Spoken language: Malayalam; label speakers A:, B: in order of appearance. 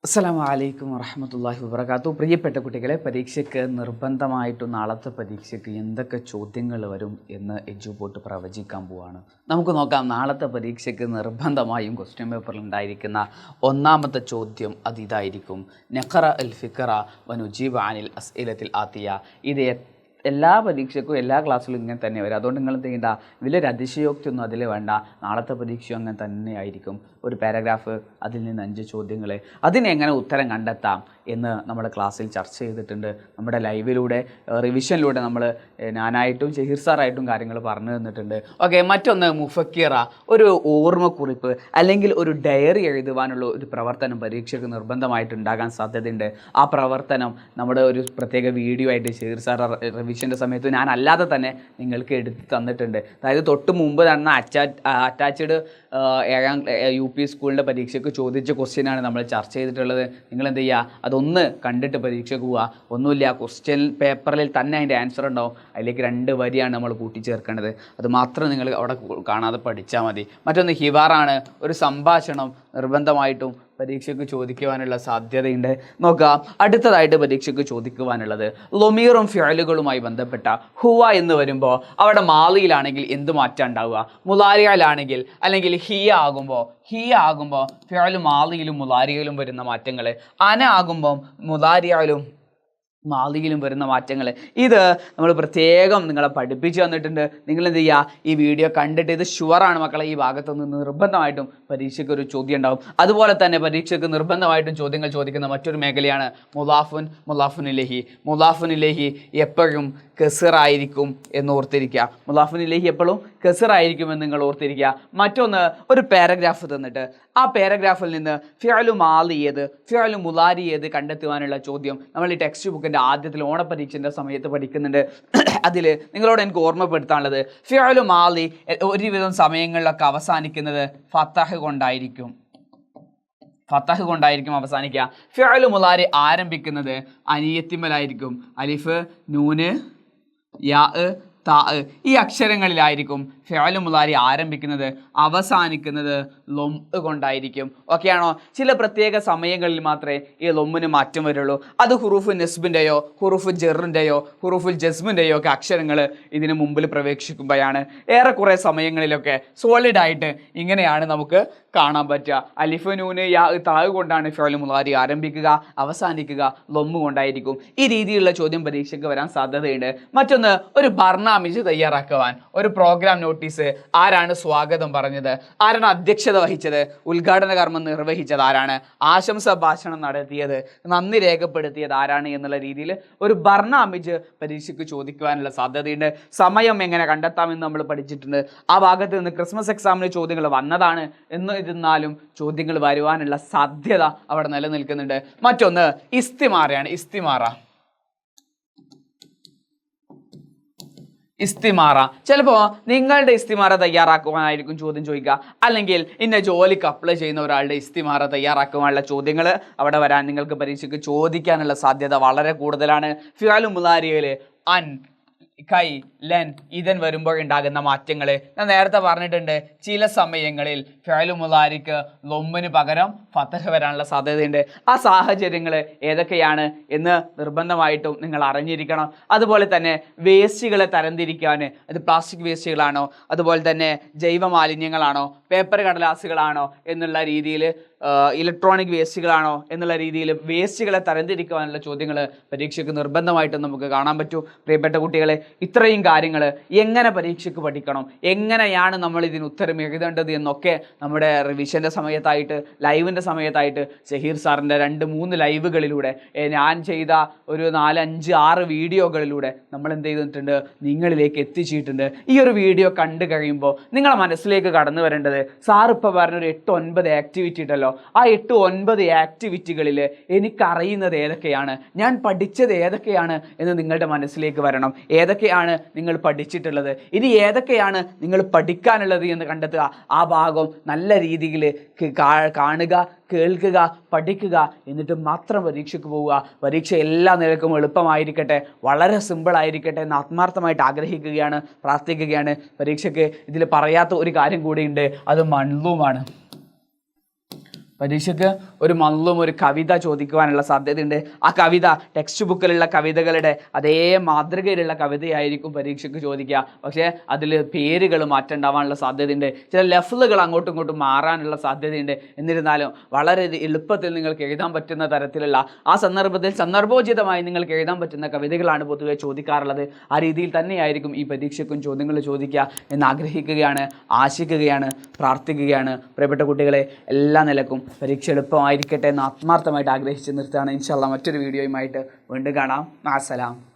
A: അസ്സലാമു അലൈക്കും വറഹ്മത്തുള്ളാഹി വബറകാതുഹു. പ്രിയപ്പെട്ട കുട്ടികളെ, പരീക്ഷയ്ക്ക് നിർബന്ധമായിട്ടും നാളത്തെ പരീക്ഷയ്ക്ക് എന്തൊക്കെ ചോദ്യങ്ങൾ വരും എന്ന് എജുബോട്ട് പ്രവചിക്കാൻ പോവാണ്. നമുക്ക് നോക്കാം. നാളത്തെ പരീക്ഷയ്ക്ക് നിർബന്ധമായും ക്വസ്റ്റ്യൻ പേപ്പറിൽ ഉണ്ടായിരിക്കുന്ന ഒന്നാമത്തെ ചോദ്യം ഇതായിരിക്കും. നഖറ അൽ ഫിക്റ വനുജീബ് അനിൽ അസ്ഇലത്തിൽ ആത്തിയ. ഇത് എല്ലാ പരീക്ഷയ്ക്കും എല്ലാ ക്ലാസ്സിലും ഇങ്ങനെ തന്നെ വരും. അതുകൊണ്ട് നിങ്ങൾ എന്ത് ചെയ്യണ്ട, വലിയൊരു അതിശയോക്തിയൊന്നും അതിൽ വേണ്ട. നാളത്തെ പരീക്ഷയും അങ്ങനെ തന്നെ ആയിരിക്കും. ഒരു പാരഗ്രാഫ്, അതിൽ നിന്ന് 5 ചോദ്യങ്ങൾ, അതിനെങ്ങനെ ഉത്തരം കണ്ടെത്താം എന്ന് നമ്മുടെ ക്ലാസ്സിൽ ചർച്ച ചെയ്തിട്ടുണ്ട്. നമ്മുടെ ലൈവിലൂടെ റിവിഷനിലൂടെ നമ്മൾ ഞാനായിട്ടും ഷഹീർ സാറായിട്ടും കാര്യങ്ങൾ പറഞ്ഞു തന്നിട്ടുണ്ട്. ഓക്കെ, മറ്റൊന്ന് മുഫക്കിറ, ഒരു ഓർമ്മക്കുറിപ്പ് അല്ലെങ്കിൽ ഒരു ഡയറി എഴുതുവാനുള്ള ഒരു പ്രവർത്തനം പരീക്ഷയ്ക്ക് നിർബന്ധമായിട്ട് ഉണ്ടാകാൻ സാധ്യതയുണ്ട്. ആ പ്രവർത്തനം നമ്മുടെ ഒരു പ്രത്യേക വീഡിയോ ആയിട്ട് ഷഹീർ സാർ റിവിഷൻ്റെ സമയത്ത് ഞാൻ അല്ലാതെ തന്നെ നിങ്ങൾക്ക് എടുത്ത് തന്നിട്ടുണ്ട്. അതായത് തൊട്ട് മുമ്പ് നടന്ന അറ്റാച്ച്ഡ് UP സ്കൂളിൻ്റെ പരീക്ഷയ്ക്ക് ചോദിച്ച ക്വസ്റ്റ്യനാണ് നമ്മൾ ചർച്ച ചെയ്തിട്ടുള്ളത്. നിങ്ങൾ എന്ത് ചെയ്യുക, അതൊന്ന് കണ്ടിട്ട് പരീക്ഷയ്ക്ക് പോവുക. ഒന്നുമില്ല, ക്വസ്റ്റ്യൻ പേപ്പറിൽ തന്നെ അതിൻ്റെ ആൻസർ ഉണ്ടാവും. അതിലേക്ക് 2 വരിയാണ് നമ്മൾ കൂട്ടിച്ചേർക്കേണ്ടത്. അത് മാത്രം നിങ്ങൾ അവിടെ കാണാതെ പഠിച്ചാൽ മതി. മറ്റൊന്ന് ഹിവാറാണ്, ഒരു സംഭാഷണം നിർബന്ധമായിട്ടും പരീക്ഷയ്ക്ക് ചോദിക്കുവാനുള്ള സാധ്യതയുണ്ട്. നോക്കാം, അടുത്തതായിട്ട് പരീക്ഷയ്ക്ക് ചോദിക്കുവാനുള്ളത് ലൊമീറും ഫിഅലുകളുമായി ബന്ധപ്പെട്ട ഹുവ എന്ന് വരുമ്പോൾ അവിടെ മാളിയിലാണെങ്കിൽ എന്ത് മാറ്റം ഉണ്ടാവുക, മുലാരിയാലാണെങ്കിൽ അല്ലെങ്കിൽ ഹിയ ആകുമ്പോൾ ഫിഅലു മാളിയിലും മുലാരിയയിലും വരുന്ന മാറ്റങ്ങൾ, അന ആകുമ്പോൾ മുലാരിയാലും മാളിയിലും വരുന്ന മാറ്റങ്ങൾ, ഇത് നമ്മൾ പ്രത്യേകം നിങ്ങളെ പഠിപ്പിച്ചു തന്നിട്ടുണ്ട്. നിങ്ങൾ എന്ത് ചെയ്യുക, ഈ വീഡിയോ കണ്ടിട്ട് ഇത് ഷുവറാണ് മക്കളെ, ഈ ഭാഗത്തുനിന്ന് നിർബന്ധമായിട്ടും പരീക്ഷയ്ക്ക് ഒരു ചോദ്യം ഉണ്ടാവും. അതുപോലെ തന്നെ പരീക്ഷയ്ക്ക് നിർബന്ധമായിട്ടും ചോദ്യങ്ങൾ ചോദിക്കുന്ന മറ്റൊരു മേഖലയാണ് മുലാഫുൻ ഇലൈഹി എപ്പോഴും കെസറായിരിക്കും എന്ന് ഓർത്തിരിക്കുക. മുലാഫുൻ ഇലൈഹി എപ്പോഴും കെസറായിരിക്കുമെന്ന് നിങ്ങൾ ഓർത്തിരിക്കുക. മറ്റൊന്ന്, ഒരു പാരഗ്രാഫ് തന്നിട്ട് ആ പാരഗ്രാഫിൽ നിന്ന് ഫിഅലു മാളി ഏത്, ഫിഅലു മുലാരി ഏത് കണ്ടെത്തുവാനുള്ള ചോദ്യം നമ്മൾ ഈ ടെക്സ്റ്റ് ബുക്കിൻ്റെ ആദ്യത്തിൽ ഓണപരീക്ഷൻ്റെ സമയത്ത് പഠിക്കുന്നുണ്ട്. അതിൽ നിങ്ങളോട് എനിക്ക് ഓർമ്മപ്പെടുത്താനുള്ളത്, ഫിഅലു മാളി ഒരുവിധം സമയങ്ങളിലൊക്കെ അവസാനിക്കുന്നത് ഫതഹ് കൊണ്ടായിരിക്കും അവസാനിക്കുക. ഫിഅലു മുലാരി ആരംഭിക്കുന്നത് അനിയത്തിമലായിരിക്കും. അലിഫ്, നൂന്, യാ, താ, ഈ അക്ഷരങ്ങളിലായിരിക്കും ഫിഅലു മുലാരി ആരംഭിക്കുന്നത്, അവസാനിക്കുന്നത് ലൊം കൊണ്ടായിരിക്കും. ഓക്കെയാണോ? ചില പ്രത്യേക സമയങ്ങളിൽ മാത്രമേ ഈ ലൊമ്മിന് മാറ്റം വരുള്ളൂ. അത് ഹുറൂഫ് നെസ്ബിൻ്റെയോ ഹുറൂഫ് ജെറിൻ്റെയോ ഹുറൂഫുൽ ജസ്മിൻ്റെയോ ഒക്കെ അക്ഷരങ്ങൾ ഇതിന് മുമ്പിൽ പ്രവേശിക്കുമ്പോഴാണ്. ഏറെക്കുറെ സമയങ്ങളിലൊക്കെ സോളിഡായിട്ട് ഇങ്ങനെയാണ് നമുക്ക് കാണാൻ പറ്റുക. അലിഫ്, നൂന്, യാ, താ കൊണ്ടാണ് ഫിഅലു മുലാരി ആരംഭിക്കുക, അവസാനിക്കുക ലൊമ്മ് കൊണ്ടായിരിക്കും. ഈ രീതിയിലുള്ള ചോദ്യം പരീക്ഷയ്ക്ക് വരാൻ സാധ്യതയുണ്ട്. മറ്റൊന്ന്, ഒരു ബർനാമിജ് തയ്യാറാക്കുവാൻ ഒരു പ്രോഗ്രാം നോട്ടീസ്, ആരാണ് സ്വാഗതം പറഞ്ഞത്, ആരാണ് അധ്യക്ഷത വഹിച്ചത്, ഉദ്ഘാടന കർമ്മം നിർവഹിച്ചത് ആരാണ്, ആശംസ ഭാഷണം നടത്തിയത്, നന്ദി രേഖപ്പെടുത്തിയത് ആരാണ് എന്നുള്ള രീതിയിൽ ഒരു ബർനാമിജ് പരീക്ഷയ്ക്ക് ചോദിക്കുവാനുള്ള സാധ്യതയുണ്ട്. സമയം എങ്ങനെ കണ്ടെത്താമെന്ന് നമ്മൾ പഠിച്ചിട്ടുണ്ട്. ആ ഭാഗത്ത് നിന്ന് ക്രിസ്മസ് എക്സാമിന് ചോദ്യങ്ങൾ വന്നതാണ്. എന്നിരുന്നാലും ചോദ്യങ്ങൾ വരുവാനുള്ള സാധ്യത അവിടെ നിലനിൽക്കുന്നുണ്ട്. മറ്റൊന്ന് ഇസ്തിമാറയാണ്. ഇസ്തിമാറ ചിലപ്പോൾ നിങ്ങളുടെ ഇസ്തിമാറ തയ്യാറാക്കുവാനായിരിക്കും ചോദ്യം ചോദിക്കുക, അല്ലെങ്കിൽ ഇന്ന ജോലിക്ക് അപ്ലൈ ചെയ്യുന്ന ഒരാളുടെ ഇസ്തിമാറ തയ്യാറാക്കുവാനുള്ള ചോദ്യങ്ങൾ അവിടെ വരാൻ നിങ്ങൾക്ക് പരീക്ഷയ്ക്ക് ചോദിക്കാനുള്ള സാധ്യത വളരെ കൂടുതലാണ്. ഫിഅലു മുലാരിയിൽ അൻ, കൈ, ലൻ, ഇതൻ വരുമ്പോഴുണ്ടാകുന്ന മാറ്റങ്ങൾ ഞാൻ നേരത്തെ പറഞ്ഞിട്ടുണ്ട്. ചില സമയങ്ങളിൽ ഫിഅലു മുലാരിക്ക് ലൊമ്മിന് പകരം ഫതഹ് വരാനുള്ള സാധ്യതയുണ്ട്. ആ സാഹചര്യങ്ങൾ ഏതൊക്കെയാണ് എന്ന് നിർബന്ധമായിട്ടും നിങ്ങൾ അറിഞ്ഞിരിക്കണം. അതുപോലെ തന്നെ വേസ്റ്റുകളെ തരംതിരിക്കാൻ, അത് പ്ലാസ്റ്റിക് വേസ്റ്റുകളാണോ, അതുപോലെ തന്നെ ജൈവ മാലിന്യങ്ങളാണോ, പേപ്പർ കടലാസുകളാണോ എന്നുള്ള രീതിയിൽ, ഇലക്ട്രോണിക് വേസ്റ്റുകളാണോ എന്നുള്ള രീതിയിൽ വേസ്റ്റുകളെ തരംതിരിക്കാനുള്ള ചോദ്യങ്ങൾ പരീക്ഷയ്ക്ക് നിർബന്ധമായിട്ടും നമുക്ക് കാണാൻ പറ്റും. പ്രിയപ്പെട്ട കുട്ടികളെ, ഇത്രയും കാര്യങ്ങൾ എങ്ങനെ പരീക്ഷയ്ക്ക് പഠിക്കണം, എങ്ങനെയാണ് നമ്മൾ ഇതിന് ഉത്തരം എഴുതേണ്ടത് എന്നൊക്കെ നമ്മുടെ റിവിഷൻ്റെ സമയത്തായിട്ട്, ലൈവിൻ്റെ സമയത്തായിട്ട് ഷഹീർ സാറിൻ്റെ 2-3 ലൈവുകളിലൂടെ, ഞാൻ ചെയ്ത ഒരു 4, 5, 6 വീഡിയോകളിലൂടെ നമ്മൾ എന്ത് ചെയ്തിട്ടുണ്ട്, നിങ്ങളിലേക്ക് എത്തിച്ചിട്ടുണ്ട്. ഈ ഒരു വീഡിയോ കണ്ടു കഴിയുമ്പോൾ നിങ്ങളെ മനസ്സിലേക്ക് കടന്നു വരേണ്ടത്, സാർ ഇപ്പോൾ പറഞ്ഞൊരു 8-9 ആക്ടിവിറ്റി ഉണ്ടല്ലോ, ആ 8-9 ആക്ടിവിറ്റികളിൽ എനിക്കറിയുന്നത് ഏതൊക്കെയാണ്, ഞാൻ പഠിച്ചത് ഏതൊക്കെയാണ് എന്ന് നിങ്ങളുടെ മനസ്സിലേക്ക് വരണം. ഏതൊക്കെയാണ് നിങ്ങൾ പഠിച്ചിട്ടുള്ളത്, ഇനി ഏതൊക്കെയാണ് നിങ്ങൾ പഠിക്കാനുള്ളത് എന്ന് കണ്ടെത്തുക. ആ ഭാഗം നല്ല രീതിയിൽ കാണുക, കേൾക്കുക, പഠിക്കുക, എന്നിട്ട് മാത്രം പരീക്ഷയ്ക്ക് പോവുക. പരീക്ഷ എല്ലാ നിലക്കും എളുപ്പമായിരിക്കട്ടെ, വളരെ സിമ്പിളായിരിക്കട്ടെ എന്ന് ആത്മാർത്ഥമായിട്ട് ആഗ്രഹിക്കുകയാണ്, പ്രാർത്ഥിക്കുകയാണ്. പരീക്ഷയ്ക്ക് ഇതിൽ പറയാത്ത ഒരു കാര്യം കൂടിയുണ്ട്, അത് മൺലൂമാണ്. പരീക്ഷയ്ക്ക് ഒരു മള്ളും ഒരു കവിത ചോദിക്കുവാനുള്ള സാധ്യതയുണ്ട്. ആ കവിത ടെക്സ്റ്റ് ബുക്കിലുള്ള കവിതകളുടെ അതേ മാതൃകയിലുള്ള കവിതയായിരിക്കും പരീക്ഷയ്ക്ക് ചോദിക്കുക. പക്ഷേ അതിൽ പേരുകൾ മാറ്റം ഉണ്ടാവാനുള്ള സാധ്യതയുണ്ട്, ചില ലഫ്ലുകൾ അങ്ങോട്ടും ഇങ്ങോട്ടും മാറാനുള്ള സാധ്യതയുണ്ട്. എന്നിരുന്നാലും വളരെ എളുപ്പത്തിൽ നിങ്ങൾക്ക് എഴുതാൻ പറ്റുന്ന തരത്തിലുള്ള ആ സന്ദർഭത്തിൽ സന്ദർഭോചിതമായി നിങ്ങൾക്ക് എഴുതാൻ പറ്റുന്ന കവിതകളാണ് പൊതുവെ ചോദിക്കാറുള്ളത്. ആ രീതിയിൽ തന്നെയായിരിക്കും ഈ പരീക്ഷയ്ക്കും ചോദ്യങ്ങൾ ചോദിക്കുക എന്ന് ആഗ്രഹിക്കുകയാണ്, ആശിക്കുകയാണ്, പ്രാർത്ഥിക്കുകയാണ്. പ്രിയപ്പെട്ട കുട്ടികളെ, എല്ലാ നിലക്കും പരീക്ഷ എളുപ്പമായിരിക്കട്ടെ എന്ന് ആത്മാർത്ഥമായിട്ട് ആഗ്രഹിച്ച് നിർത്തുകയാണ്. ഇൻഷാ അല്ലാഹ് മറ്റൊരു വീഡിയോയുമായിട്ട് വീണ്ടും കാണാം. മാസലാം.